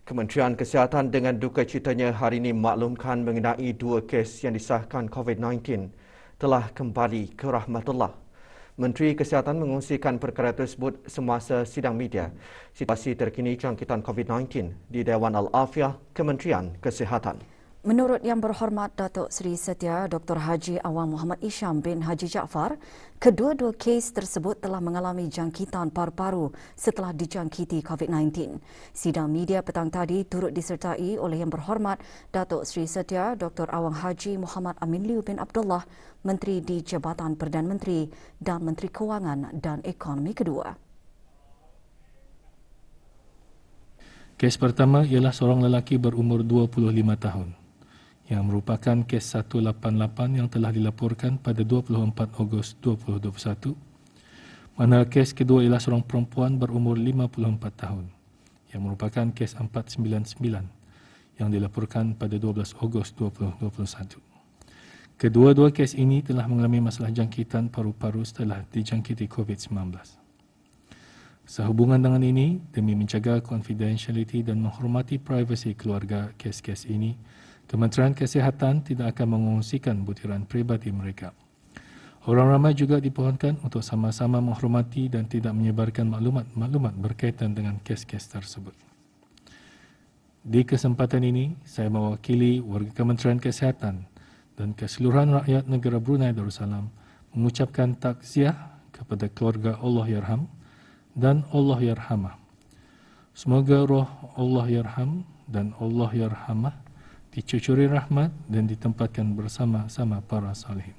Kementerian Kesihatan dengan duka citanya hari ini maklumkan mengenai 2 kes yang disahkan COVID-19 telah kembali ke rahmatullah. Menteri Kesihatan mengungsikan perkara tersebut semasa sidang media situasi terkini jangkitan COVID-19 di Dewan Al-Afiah Kementerian Kesihatan. Menurut Yang Berhormat Datuk Seri Setia Dr. Haji Awang Muhammad Isham bin Haji Jaafar, kedua-dua kes tersebut telah mengalami jangkitan paru-paru setelah dijangkiti COVID-19. Sidang media petang tadi turut disertai oleh Yang Berhormat Datuk Seri Setia Dr. Awang Haji Muhammad Amin Liu bin Abdullah, Menteri di Jabatan Perdana Menteri dan Menteri Kewangan dan Ekonomi kedua. Kes pertama ialah seorang lelaki berumur 25 tahun. Yang merupakan kes 188 yang telah dilaporkan pada 24 Ogos 2021. Manakala kes kedua ialah seorang perempuan berumur 54 tahun yang merupakan kes 499 yang dilaporkan pada 12 Ogos 2021. Kedua-dua kes ini telah mengalami masalah jangkitan paru-paru setelah dijangkiti COVID-19. Sehubungan dengan ini, demi menjaga confidentiality dan menghormati privasi keluarga kes-kes ini, Kementerian Kesihatan tidak akan mengungsikan butiran peribadi mereka. Orang ramai juga dipohonkan untuk sama-sama menghormati dan tidak menyebarkan maklumat berkaitan dengan kes-kes tersebut. Di kesempatan ini, saya mewakili warga Kementerian Kesihatan dan keseluruhan rakyat negara Brunei Darussalam mengucapkan takziah kepada keluarga Allahyarham dan Allahyarhamah. Semoga roh Allahyarham dan Allahyarhamah dicucuri rahmat dan ditempatkan bersama-sama para salihin.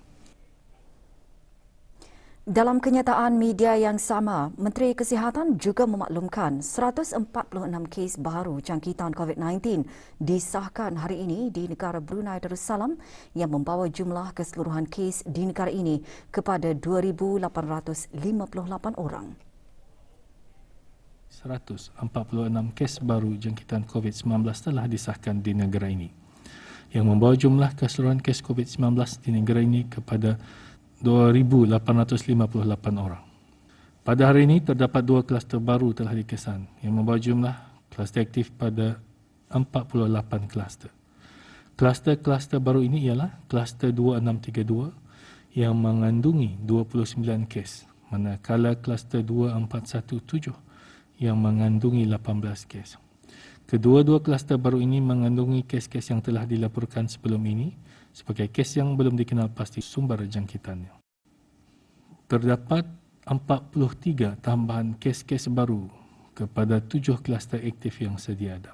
Dalam kenyataan media yang sama, Menteri Kesihatan juga memaklumkan 146 kes baru jangkitan COVID-19 disahkan hari ini di negara Brunei Darussalam yang membawa jumlah keseluruhan kes di negara ini kepada 2,858 orang. 146 kes baru jangkitan COVID-19 telah disahkan di negara ini, yang membawa jumlah keseluruhan kes COVID-19 di negara ini kepada 2,858 orang. Pada hari ini, terdapat 2 kluster baru telah dikesan yang membawa jumlah kluster aktif pada 48 kluster. Kluster-kluster baru ini ialah kluster 2632 yang mengandungi 29 kes, manakala kluster 2417 yang mengandungi 18 kes. Kedua-dua kluster baru ini mengandungi kes-kes yang telah dilaporkan sebelum ini sebagai kes yang belum dikenal pasti sumber jangkitannya. Terdapat 43 tambahan kes-kes baru kepada 7 kluster aktif yang sedia ada.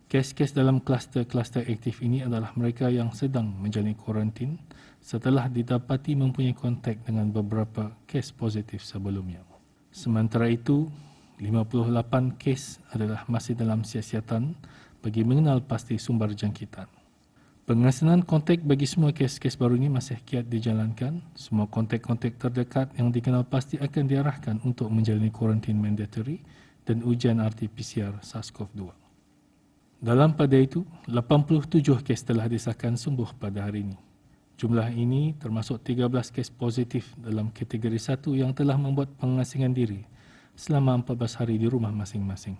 Kes-kes dalam kluster-kluster aktif ini adalah mereka yang sedang menjalani kuarantin setelah didapati mempunyai kontak dengan beberapa kes positif sebelumnya. Sementara itu, 58 kes adalah masih dalam siasatan bagi mengenal pasti sumber jangkitan. Pengesanan kontak bagi semua kes-kes baru ini masih kiat dijalankan. Semua kontak-kontak terdekat yang dikenal pasti akan diarahkan untuk menjalani kuarantin mandatory dan ujian RT-PCR SARS-CoV-2. Dalam pada itu, 87 kes telah disahkan sembuh pada hari ini. Jumlah ini termasuk 13 kes positif dalam kategori 1 yang telah membuat pengasingan diri selama 14 hari di rumah masing-masing.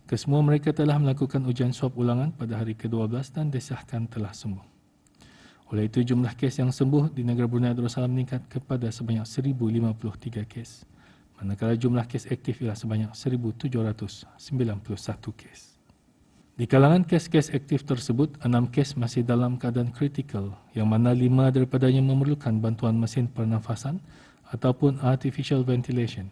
Kesemua mereka telah melakukan ujian swab ulangan pada hari ke-12 dan disahkan telah sembuh. Oleh itu, jumlah kes yang sembuh di negara Brunei Darussalam meningkat kepada sebanyak 1,053 kes, manakala jumlah kes aktif ialah sebanyak 1,791 kes. Di kalangan kes-kes aktif tersebut, 6 kes masih dalam keadaan kritikal, yang mana 5 daripadanya memerlukan bantuan mesin pernafasan ataupun artificial ventilation.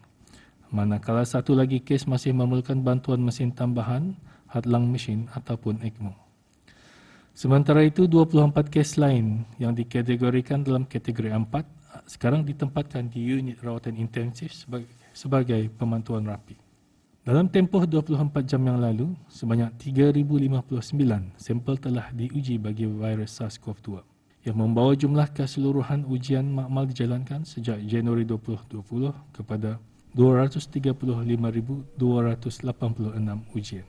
Manakala 1 lagi kes masih memerlukan bantuan mesin tambahan, heart-lung machine ataupun ECMO. Sementara itu, 24 kes lain yang dikategorikan dalam kategori 4 sekarang ditempatkan di unit rawatan intensif sebagai pemantauan rapi. Dalam tempoh 24 jam yang lalu, sebanyak 3,059 sampel telah diuji bagi virus SARS-CoV-2 yang membawa jumlah keseluruhan ujian makmal dijalankan sejak Januari 2020 kepada 235,286 ujian.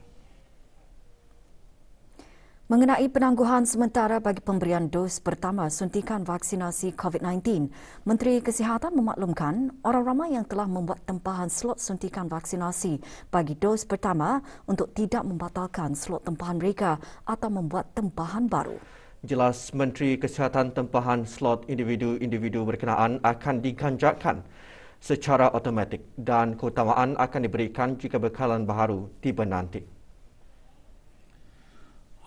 Mengenai penangguhan sementara bagi pemberian dos pertama suntikan vaksinasi COVID-19, Menteri Kesihatan memaklumkan orang ramai yang telah membuat tempahan slot suntikan vaksinasi bagi dos pertama untuk tidak membatalkan slot tempahan mereka atau membuat tempahan baru. Jelas Menteri Kesihatan tempahan slot individu-individu berkenaan akan diganjarkan secara automatik dan keutamaan akan diberikan jika bekalan baru tiba nanti.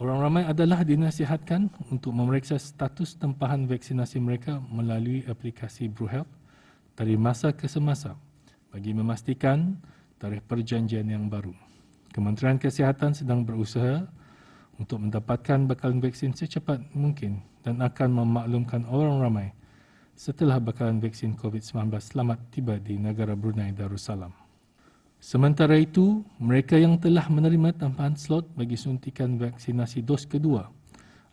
Orang ramai adalah dinasihatkan untuk memeriksa status tempahan vaksinasi mereka melalui aplikasi BruHealth dari masa ke semasa bagi memastikan tarikh perjanjian yang baru. Kementerian Kesihatan sedang berusaha untuk mendapatkan bekalan vaksin secepat mungkin dan akan memaklumkan orang ramai setelah bekalan vaksin COVID-19 selamat tiba di negara Brunei Darussalam. Sementara itu, mereka yang telah menerima tempahan slot bagi suntikan vaksinasi dos kedua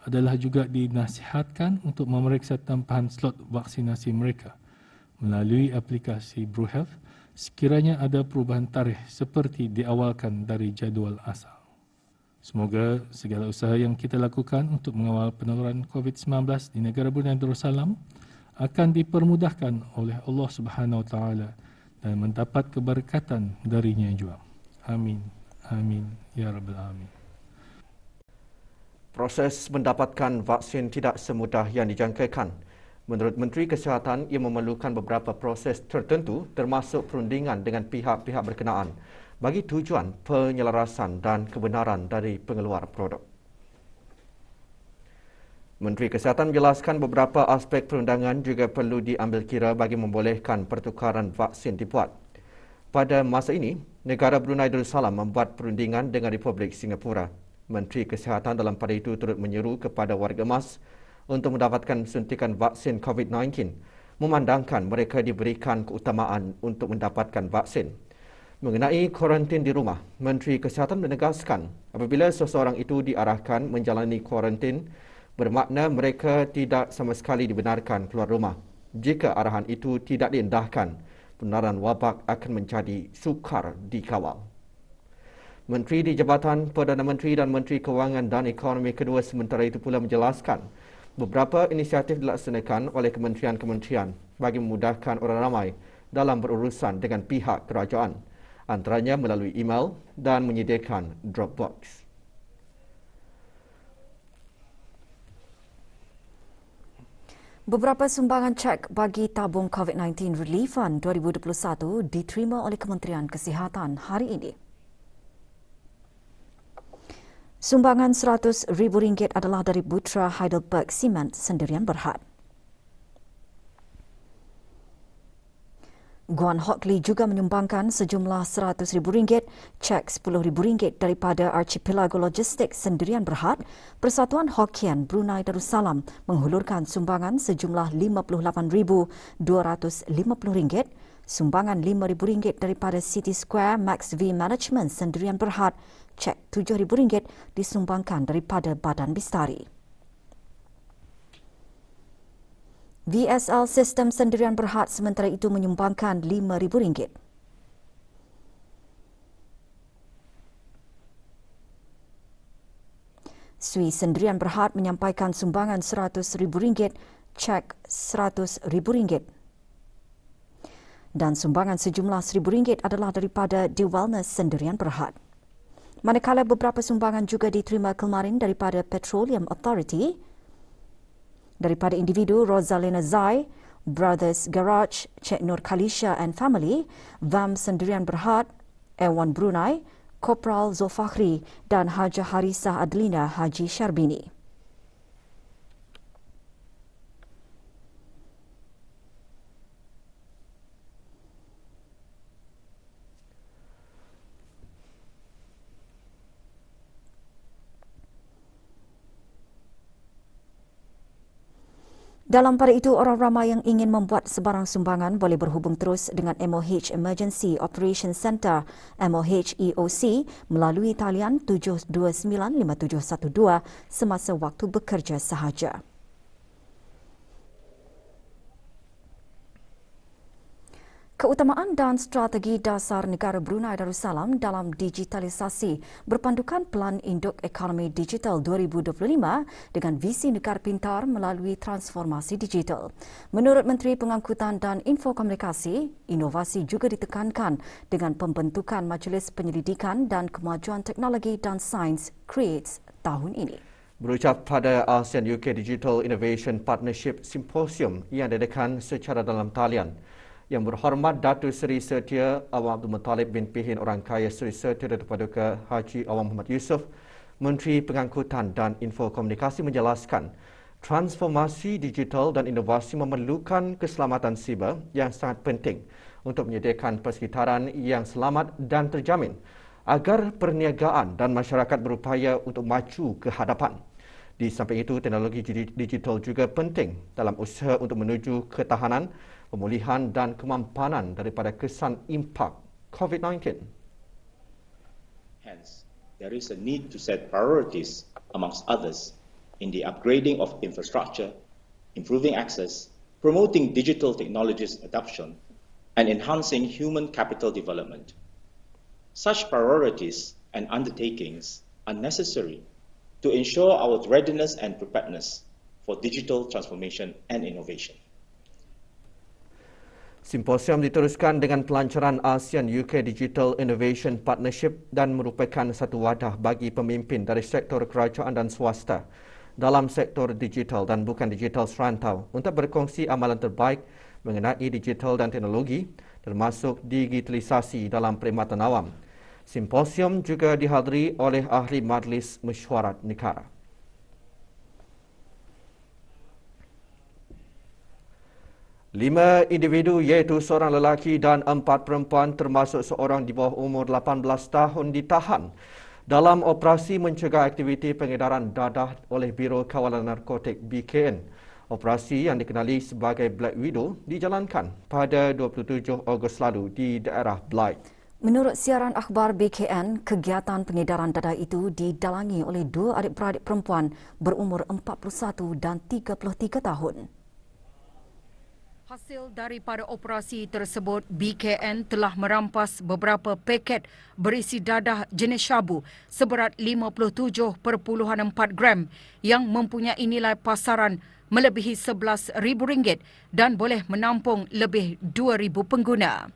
adalah juga dinasihatkan untuk memeriksa tempahan slot vaksinasi mereka melalui aplikasi BruHealth sekiranya ada perubahan tarikh seperti diawalkan dari jadual asal. Semoga segala usaha yang kita lakukan untuk mengawal penularan COVID-19 di negara Brunei Darussalam akan dipermudahkan oleh Allah Subhanahu Wa Taala dan mendapat keberkatan darinya juga. Amin. Amin. Ya Rabbal Alamin. Proses mendapatkan vaksin tidak semudah yang dijangkakan. Menurut Menteri Kesihatan, ia memerlukan beberapa proses tertentu termasuk perundingan dengan pihak-pihak berkenaan bagi tujuan penyelarasan dan kebenaran dari pengeluar produk. Menteri Kesihatan menjelaskan beberapa aspek perundangan juga perlu diambil kira bagi membolehkan pertukaran vaksin dibuat. Pada masa ini, negara Brunei Darussalam membuat perundingan dengan Republik Singapura. Menteri Kesihatan dalam pada itu turut menyeru kepada warga emas untuk mendapatkan suntikan vaksin COVID-19, memandangkan mereka diberikan keutamaan untuk mendapatkan vaksin. Mengenai kuarantin di rumah, Menteri Kesihatan menegaskan apabila seseorang itu diarahkan menjalani kuarantin, bermakna mereka tidak sama sekali dibenarkan keluar rumah. Jika arahan itu tidak diendahkan, penularan wabak akan menjadi sukar dikawal. Menteri di Jabatan Perdana Menteri dan Menteri Kewangan dan Ekonomi kedua sementara itu pula menjelaskan beberapa inisiatif dilaksanakan oleh kementerian-kementerian bagi memudahkan orang ramai dalam berurusan dengan pihak kerajaan, antaranya melalui email dan menyediakan Dropbox. Beberapa sumbangan cek bagi tabung COVID-19 Relief Fund 2021 diterima oleh Kementerian Kesihatan hari ini. Sumbangan RM100,000 adalah dari Butra Heidelberg Cement Sendirian Berhad. Guan Hock Lee juga menyumbangkan sejumlah RM100,000, cek RM10,000 daripada Archipelago Logistik Sendirian Berhad. Persatuan Hokkien Brunei Darussalam menghulurkan sumbangan sejumlah RM58,250, sumbangan RM5,000 daripada City Square Max V Management Sendirian Berhad, cek RM7,000 disumbangkan daripada Badan Bistari. VSL Sistem Sendirian Berhad sementara itu menyumbangkan RM5,000. Sui Sendirian Berhad menyampaikan sumbangan RM100,000, cek RM100,000. Dan sumbangan sejumlah RM1,000 adalah daripada The Wellness Sendirian Berhad. Manakala beberapa sumbangan juga diterima kemarin daripada Petroleum Authority, daripada individu Rosalina Zai, Brothers Garage, Cik Nur Khalisha and Family, VAM Sendirian Berhad, Airwan Brunei, Kopral Zulfakhri dan Hajah Harisah Adlina Haji Syarbini. Dalam pada itu, orang ramai yang ingin membuat sebarang sumbangan boleh berhubung terus dengan MOH Emergency Operation Centre MOH EOC melalui talian 7295712 semasa waktu bekerja sahaja. Keutamaan dan strategi dasar negara Brunei Darussalam dalam digitalisasi berpandukan Pelan Induk Ekonomi Digital 2025 dengan visi negara pintar melalui transformasi digital. Menurut Menteri Pengangkutan dan Infokomunikasi, inovasi juga ditekankan dengan pembentukan Majlis Penyelidikan dan Kemajuan Teknologi dan Sains (CREATES) tahun ini. Berucap pada ASEAN UK Digital Innovation Partnership Symposium yang diadakan secara dalam talian, Yang Berhormat Datuk Seri Setia Awang Abdul Muttalib bin Pihin Orang Kaya Seri Setia Datuk Paduka Haji Awang Muhammad Yusof, Menteri Pengangkutan dan Infokomunikasi menjelaskan, transformasi digital dan inovasi memerlukan keselamatan siber yang sangat penting untuk menyediakan persekitaran yang selamat dan terjamin agar perniagaan dan masyarakat berupaya untuk maju ke hadapan. Di samping itu, teknologi digital juga penting dalam usaha untuk menuju ketahanan, pemulihan dan kemampanan daripada kesan impak COVID-19. Hence, there is a need to set priorities, amongst others, in the upgrading of infrastructure, improving access, promoting digital technologies adoption, and enhancing human capital development. Such priorities and undertakings are necessary to ensure our readiness and preparedness for digital transformation and innovation. Simposium diteruskan dengan pelancaran ASEAN UK Digital Innovation Partnership dan merupakan satu wadah bagi pemimpin dari sektor kerajaan dan swasta dalam sektor digital dan bukan digital serantau untuk berkongsi amalan terbaik mengenai digital dan teknologi termasuk digitalisasi dalam perkhidmatan awam. Simposium juga dihadiri oleh ahli Majlis Mesyuarat Negara. Lima individu iaitu seorang lelaki dan 4 perempuan termasuk seorang di bawah umur 18 tahun ditahan dalam operasi mencegah aktiviti pengedaran dadah oleh Biro Kawalan Narkotik BKN. Operasi yang dikenali sebagai Black Widow dijalankan pada 27 Ogos lalu di daerah Blight. Menurut siaran akhbar BKN, kegiatan pengedaran dadah itu didalangi oleh 2 adik-beradik perempuan berumur 41 dan 33 tahun. Hasil daripada operasi tersebut, BKN telah merampas beberapa paket berisi dadah jenis syabu seberat 57.4 gram yang mempunyai nilai pasaran melebihi RM11,000 dan boleh menampung lebih 2,000 pengguna.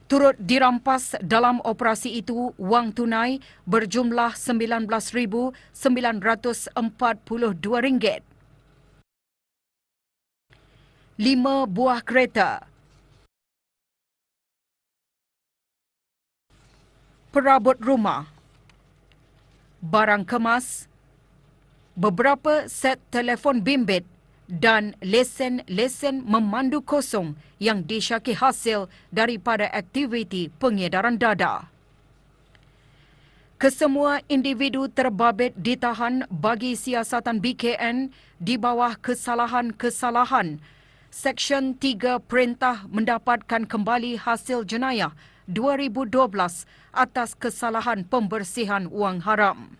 Turut dirampas dalam operasi itu wang tunai berjumlah RM19,942. 5 buah kereta, perabot rumah, barang kemas, beberapa set telefon bimbit dan lesen-lesen memandu kosong yang disyaki hasil daripada aktiviti pengedaran dadah. Kesemua individu terbabit ditahan bagi siasatan BKN di bawah kesalahan-kesalahan Seksyen 3 Perintah Mendapatkan Kembali Hasil Jenayah 2012 atas kesalahan pembersihan wang haram.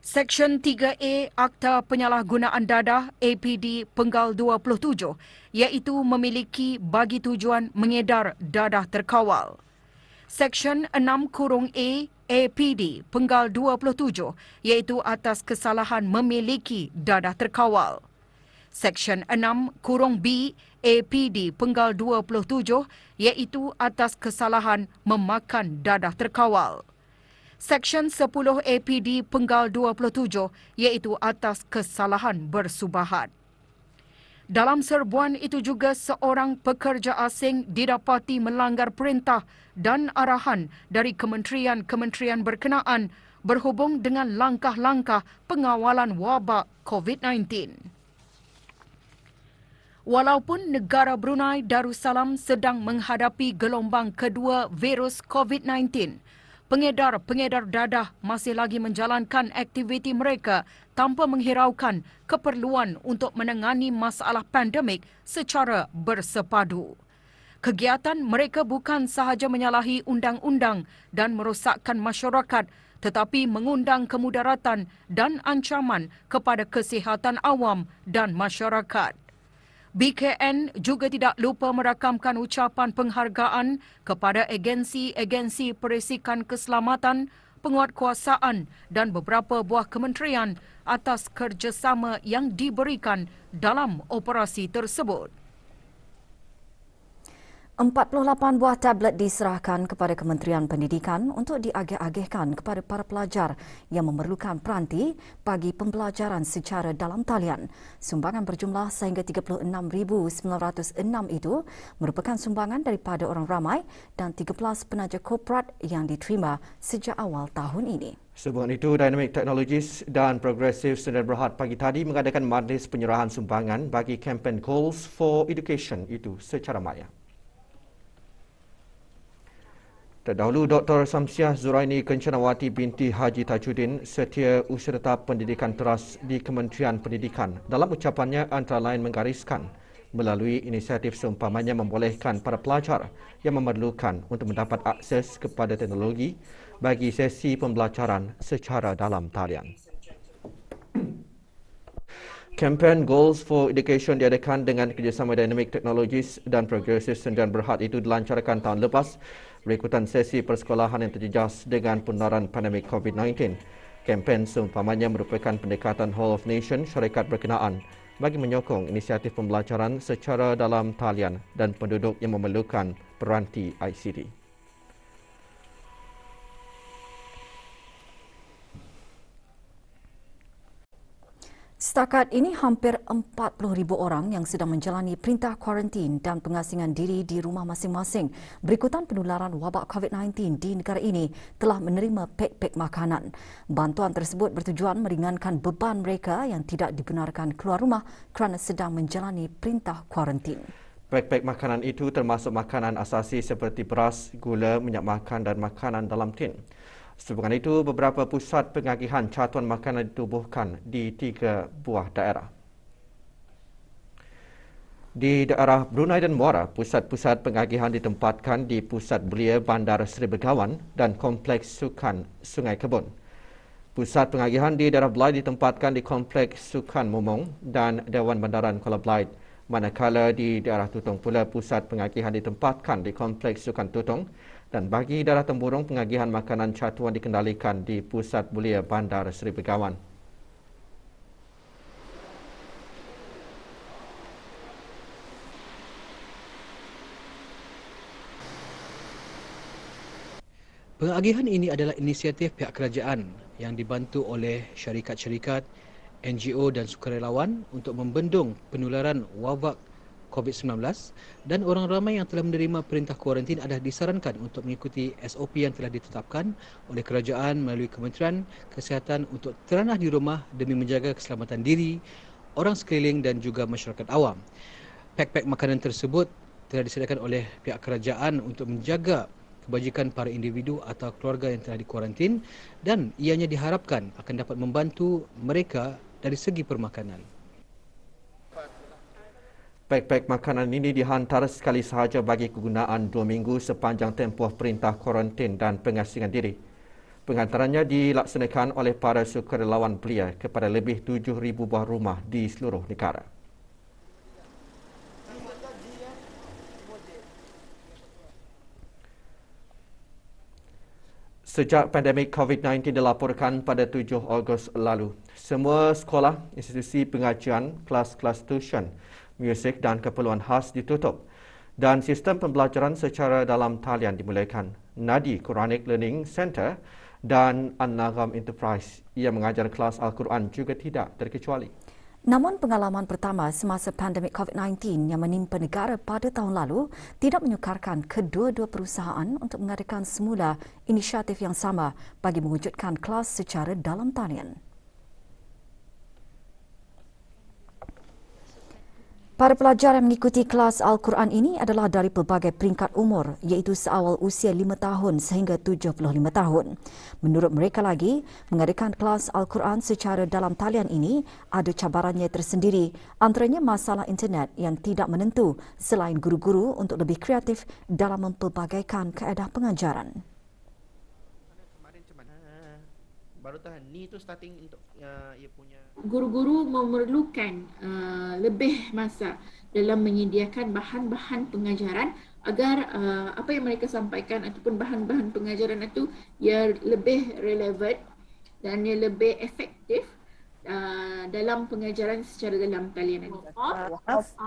Seksyen 3A Akta Penyalahgunaan Dadah APD Penggal 27 iaitu memiliki bagi tujuan mengedar dadah terkawal. Seksyen 6(A) APD Penggal 27 iaitu atas kesalahan memiliki dadah terkawal. Seksyen 6(B) APD Penggal 27 iaitu atas kesalahan memakan dadah terkawal. Seksyen 10 APD Penggal 27 iaitu atas kesalahan bersubahat. Dalam serbuan itu juga seorang pekerja asing didapati melanggar perintah dan arahan dari kementerian-kementerian berkenaan berhubung dengan langkah-langkah pengawalan wabak COVID-19. Walaupun negara Brunei Darussalam sedang menghadapi gelombang kedua virus COVID-19, pengedar-pengedar dadah masih lagi menjalankan aktiviti mereka tanpa menghiraukan keperluan untuk menangani masalah pandemik secara bersepadu. Kegiatan mereka bukan sahaja menyalahi undang-undang dan merosakkan masyarakat, tetapi mengundang kemudaratan dan ancaman kepada kesihatan awam dan masyarakat. BKN juga tidak lupa merakamkan ucapan penghargaan kepada agensi-agensi perisikan keselamatan, penguatkuasaan dan beberapa buah kementerian atas kerjasama yang diberikan dalam operasi tersebut. 48 buah tablet diserahkan kepada Kementerian Pendidikan untuk diagih-agihkan kepada para pelajar yang memerlukan peranti bagi pembelajaran secara dalam talian. Sumbangan berjumlah sehingga 36,906 itu merupakan sumbangan daripada orang ramai dan 13 penaja korporat yang diterima sejak awal tahun ini. Sebelum itu, Dynamic Technologies dan Progressive Sdn Bhd pagi tadi mengadakan majlis penyerahan sumbangan bagi kempen Goals for Education itu secara maya. Terdahulu, Dr. Samsiah Zuraini Kencanawati binti Haji Tajuddin, Setia Usaha Pendidikan Teras di Kementerian Pendidikan, dalam ucapannya antara lain menggariskan melalui inisiatif seumpamanya membolehkan para pelajar yang memerlukan untuk mendapat akses kepada teknologi bagi sesi pembelajaran secara dalam talian. Kempen Goals for Education diadakan dengan kerjasama Dynamic Technologies dan Progressive Sdn Bhd itu dilancarkan tahun lepas berikutan sesi persekolahan yang terjejas dengan penularan pandemik COVID-19. Kempen seumpamanya merupakan pendekatan Whole of Nation syarikat berkenaan bagi menyokong inisiatif pembelajaran secara dalam talian dan penduduk yang memerlukan peranti ICT. Setakat ini, hampir 40,000 orang yang sedang menjalani perintah kuarantin dan pengasingan diri di rumah masing-masing berikutan penularan wabak COVID-19 di negara ini telah menerima pek-pek makanan. Bantuan tersebut bertujuan meringankan beban mereka yang tidak dibenarkan keluar rumah kerana sedang menjalani perintah kuarantin. Pek-pek makanan itu termasuk makanan asasi seperti beras, gula, minyak makan dan makanan dalam tin. Sehubungan itu, beberapa pusat pengagihan catuan makanan ditubuhkan di 3 buah daerah. Di daerah Brunei dan Muara, pusat-pusat pengagihan ditempatkan di Pusat Belia Bandar Seri Begawan dan Kompleks Sukan Sungai Kebun. Pusat pengagihan di daerah Belait ditempatkan di Kompleks Sukan Mumong dan Dewan Bandaran Kuala Belait. Manakala di daerah Tutong pula, pusat pengagihan ditempatkan di Kompleks Sukan Tutong. Dan bagi daerah Temburong, pengagihan makanan catuan dikendalikan di Pusat Belia Bandar Seri Begawan. Pengagihan ini adalah inisiatif pihak kerajaan yang dibantu oleh syarikat-syarikat, NGO dan sukarelawan untuk membendung penularan wabak COVID-19 dan orang ramai yang telah menerima perintah kuarantin adalah disarankan untuk mengikuti SOP yang telah ditetapkan oleh kerajaan melalui Kementerian Kesihatan untuk teranah di rumah demi menjaga keselamatan diri, orang sekeliling dan juga masyarakat awam. Pek-pek makanan tersebut telah disediakan oleh pihak kerajaan untuk menjaga kebajikan para individu atau keluarga yang telah dikuarantin dan ianya diharapkan akan dapat membantu mereka dari segi permakanan. Pek-pek makanan ini dihantar sekali sahaja bagi kegunaan 2 minggu sepanjang tempoh perintah kuarantin dan pengasingan diri. Penghantarannya dilaksanakan oleh para sukarelawan belia kepada lebih 7,000 buah rumah di seluruh negara. Sejak pandemik COVID-19 dilaporkan pada 7 Ogos lalu, semua sekolah, institusi pengajian, kelas-kelas tuition, muzik dan keperluan khas ditutup dan sistem pembelajaran secara dalam talian dimulakan. Nadi Quranic Learning Center dan An-Nagham Enterprise yang mengajar kelas Al-Quran juga tidak terkecuali. Namun pengalaman pertama semasa pandemik COVID-19 yang menimpa negara pada tahun lalu tidak menyukarkan kedua-dua perusahaan untuk mengadakan semula inisiatif yang sama bagi mewujudkan kelas secara dalam talian. Para pelajar yang mengikuti kelas Al-Quran ini adalah dari pelbagai peringkat umur, iaitu seawal usia 5 tahun sehingga 75 tahun. Menurut mereka lagi, mengadakan kelas Al-Quran secara dalam talian ini ada cabarannya tersendiri, antaranya masalah internet yang tidak menentu selain guru-guru untuk lebih kreatif dalam mempelbagaikan kaedah pengajaran. baru tahan. Ni tu starting untuk ia punya. Guru-guru memerlukan lebih masa dalam menyediakan bahan-bahan pengajaran agar apa yang mereka sampaikan ataupun bahan-bahan pengajaran itu ia lebih relevan dan ia lebih efektif dalam pengajaran secara dalam talian ini.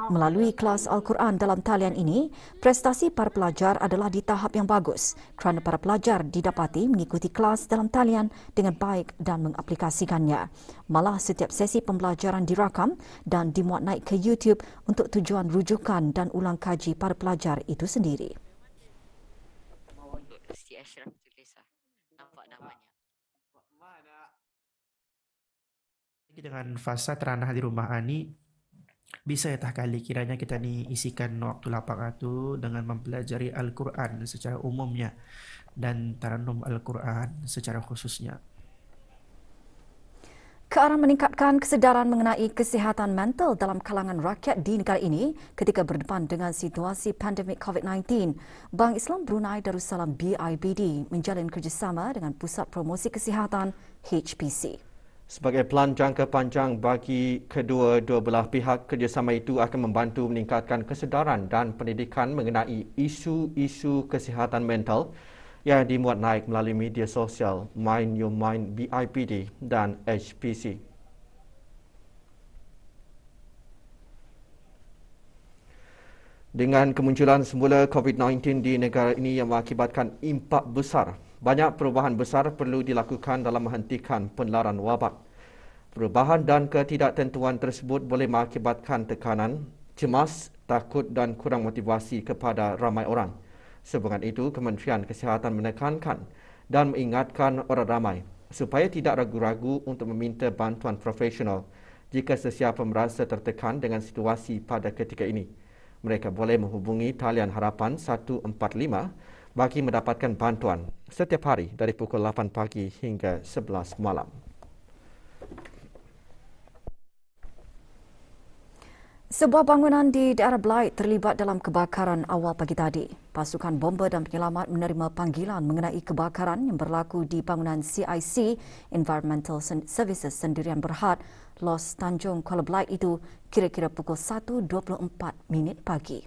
Melalui kelas Al-Quran dalam talian ini, prestasi para pelajar adalah di tahap yang bagus kerana para pelajar didapati mengikuti kelas dalam talian dengan baik dan mengaplikasikannya. Malah setiap sesi pembelajaran dirakam dan dimuat naik ke YouTube untuk tujuan rujukan dan ulang kaji para pelajar itu sendiri. Si Ashraf tulis nampak namanya. Dengan fasa teranah di rumah Ani, bisa ya kali kiranya kita ni isikan waktu lapang itu dengan mempelajari Al-Quran secara umumnya dan tarannum Al-Quran secara khususnya. Ke arah meningkatkan kesedaran mengenai kesihatan mental dalam kalangan rakyat di negara ini ketika berdepan dengan situasi pandemik COVID-19, Bank Islam Brunei Darussalam BIBD menjalin kerjasama dengan Pusat Promosi Kesihatan HPC. Sebagai pelan jangka panjang bagi kedua-dua belah pihak, kerjasama itu akan membantu meningkatkan kesedaran dan pendidikan mengenai isu-isu kesihatan mental yang dimuat naik melalui media sosial Mind Your Mind BIPD dan HPC. Dengan kemunculan semula COVID-19 di negara ini yang mengakibatkan impak besar, banyak perubahan besar perlu dilakukan dalam menghentikan penularan wabak. Perubahan dan ketidaktentuan tersebut boleh mengakibatkan tekanan, cemas, takut dan kurang motivasi kepada ramai orang. Sehubungan itu, Kementerian Kesihatan menekankan dan mengingatkan orang ramai supaya tidak ragu-ragu untuk meminta bantuan profesional jika sesiapa merasa tertekan dengan situasi pada ketika ini. Mereka boleh menghubungi talian harapan 145 bagi mendapatkan bantuan setiap hari dari pukul 8 pagi hingga 11 malam. Sebuah bangunan di daerah Blight terlibat dalam kebakaran awal pagi tadi. Pasukan bomba dan penyelamat menerima panggilan mengenai kebakaran yang berlaku di bangunan CIC Environmental Services Sendirian Berhad, Los Tanjung, Kuala Blight itu kira-kira pukul 1.24 pagi.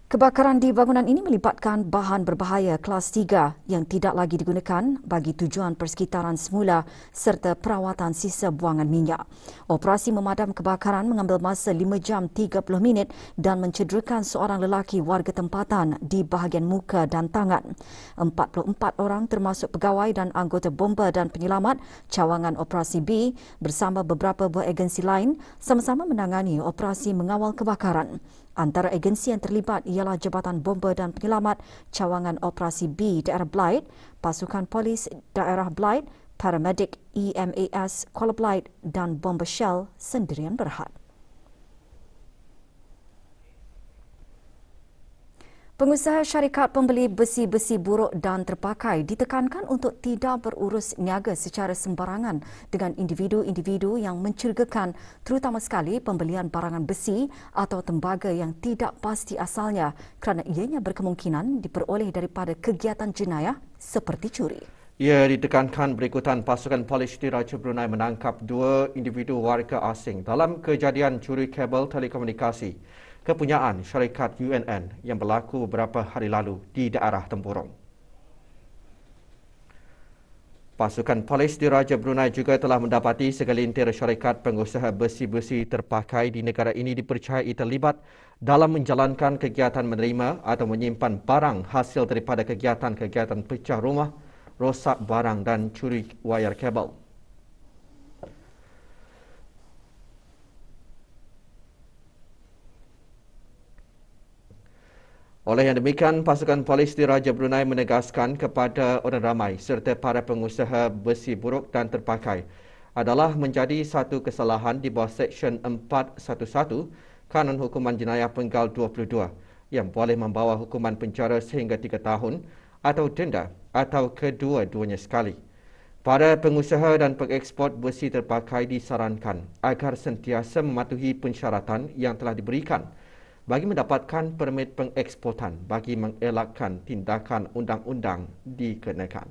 Kebakaran di bangunan ini melibatkan bahan berbahaya kelas 3 yang tidak lagi digunakan bagi tujuan persekitaran semula serta perawatan sisa buangan minyak. Operasi memadam kebakaran mengambil masa 5 jam 30 minit dan mencederakan seorang lelaki warga tempatan di bahagian muka dan tangan. 44 orang termasuk pegawai dan anggota bomba dan penyelamat cawangan Operasi B bersama beberapa buah agensi lain sama-sama menangani operasi mengawal kebakaran. Antara agensi yang terlibat ialah Jabatan Bomba dan Penyelamat Cawangan Operasi B Daerah Blight, Pasukan Polis Daerah Blight, Paramedik EMAS Kuala Blight dan Bomba Shell Sendirian Berhad. Pengusaha syarikat pembeli besi-besi buruk dan terpakai ditekankan untuk tidak berurus niaga secara sembarangan dengan individu-individu yang mencurigakan, terutama sekali pembelian barangan besi atau tembaga yang tidak pasti asalnya kerana ianya berkemungkinan diperoleh daripada kegiatan jenayah seperti curi. Ia ditekankan berikutan pasukan polis Diraja Brunei menangkap 2 individu warga asing dalam kejadian curi kabel telekomunikasi kepunyaan syarikat UNN yang berlaku beberapa hari lalu di daerah Tempurung. Pasukan polis Diraja Brunei juga telah mendapati segelintir syarikat pengusaha besi-besi terpakai di negara ini dipercayai terlibat dalam menjalankan kegiatan menerima atau menyimpan barang hasil daripada kegiatan-kegiatan pecah rumah, rosak barang dan curi wayar kabel. Oleh yang demikian, pasukan polis Diraja Brunei menegaskan kepada orang ramai serta para pengusaha besi buruk dan terpakai adalah menjadi satu kesalahan di bawah Seksyen 411 Kanun Hukuman Jenayah Penggal 22 yang boleh membawa hukuman penjara sehingga 3 tahun atau denda atau kedua-duanya sekali. Para pengusaha dan pengeksport besi terpakai disarankan agar sentiasa mematuhi persyaratan yang telah diberikan bagi mendapatkan permit pengeksportan bagi mengelakkan tindakan undang-undang dikenakan.